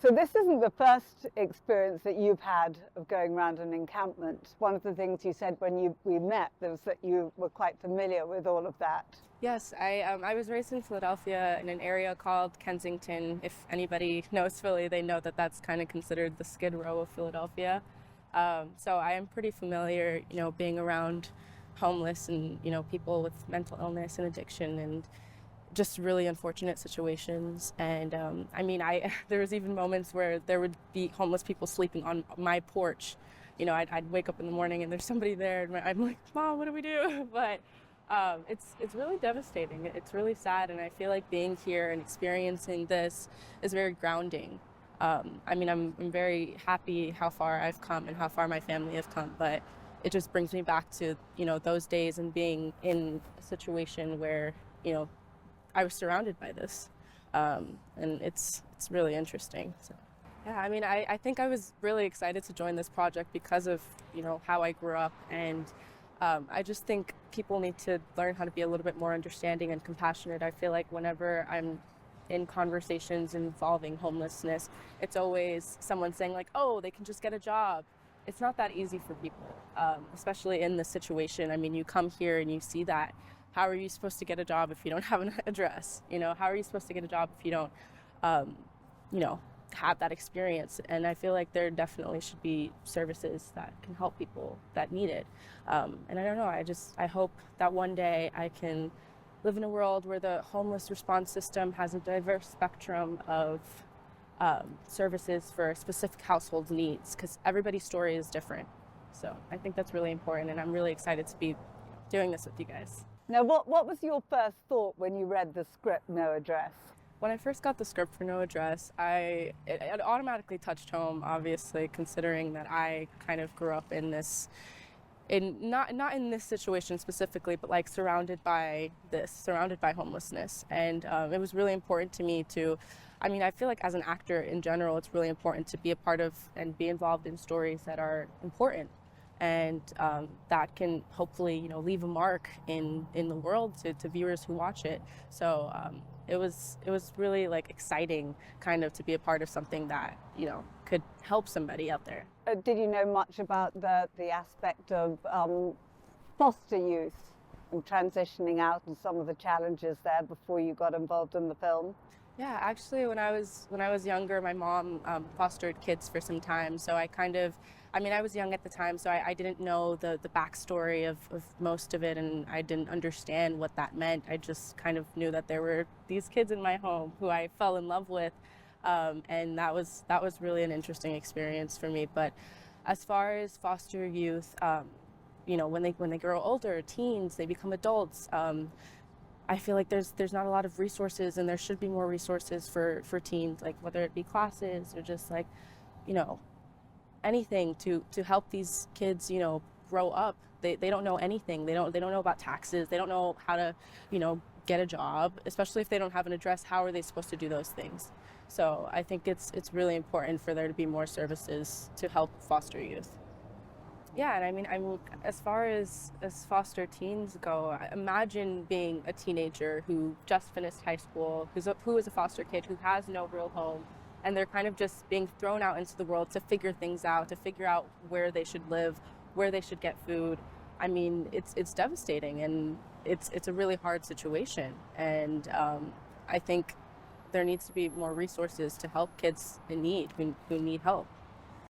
So this isn't the first experience that you've had of going around an encampment. One of the things you said when we met was that you were quite familiar with all of that. Yes, I was raised in Philadelphia in an area called Kensington. If anybody knows Philly, they know that that's kind of considered the Skid Row of Philadelphia. So I am pretty familiar, being around homeless and, people with mental illness and addiction and just really unfortunate situations. And there was even moments where there would be homeless people sleeping on my porch. I'd wake up in the morning and there's somebody there, and I'm like, Mom, what do we do? But it's really devastating. It's really sad, and I feel like being here and experiencing this is very grounding. I'm very happy how far I've come and how far my family have come, but it just brings me back to those days and being in a situation where I was surrounded by this, and it's really interesting. So. Yeah, I think I was really excited to join this project because of, how I grew up. And I just think people need to learn how to be a little bit more understanding and compassionate. I feel like whenever I'm in conversations involving homelessness, it's always someone saying like, oh, they can just get a job. It's not that easy for people, especially in this situation. You come here and you see that. How are you supposed to get a job if you don't have an address? How are you supposed to get a job if you don't, have that experience? And I feel like there definitely should be services that can help people that need it. And I don't know, I hope that one day I can live in a world where the homeless response system has a diverse spectrum of services for specific households' needs, because everybody's story is different. So I think that's really important, and I'm really excited to be doing this with you guys. Now, what was your first thought when you read the script, No Address? When I first got the script for No Address, it automatically touched home, obviously, considering that I kind of grew up in this, not in this situation specifically, but like surrounded by homelessness. And it was really important to me to, I feel like as an actor in general, it's really important to be a part of and be involved in stories that are important. And that can hopefully, leave a mark in the world to viewers who watch it. So it was really like exciting kind of to be a part of something that, could help somebody out there. Did you know much about the aspect of foster youth and transitioning out and some of the challenges there before you got involved in the film? Yeah, actually, when I was younger, my mom fostered kids for some time. So I was young at the time, so I didn't know the backstory of most of it, and I didn't understand what that meant. I just kind of knew that there were these kids in my home who I fell in love with, and that was really an interesting experience for me. But as far as foster youth, when they grow older, teens, they become adults. I feel like there's not a lot of resources, and there should be more resources for teens, like whether it be classes or just like, anything to help these kids, grow up. They don't know anything. They don't know about taxes. They don't know how to, get a job, especially if they don't have an address. How are they supposed to do those things? So I think it's really important for there to be more services to help foster youth. Yeah, and as far as foster teens go, imagine being a teenager who just finished high school, who is a foster kid, who has no real home, and they're kind of just being thrown out into the world to figure things out, to figure out where they should live, where they should get food. It's devastating, and it's a really hard situation, and I think there needs to be more resources to help kids in need who need help.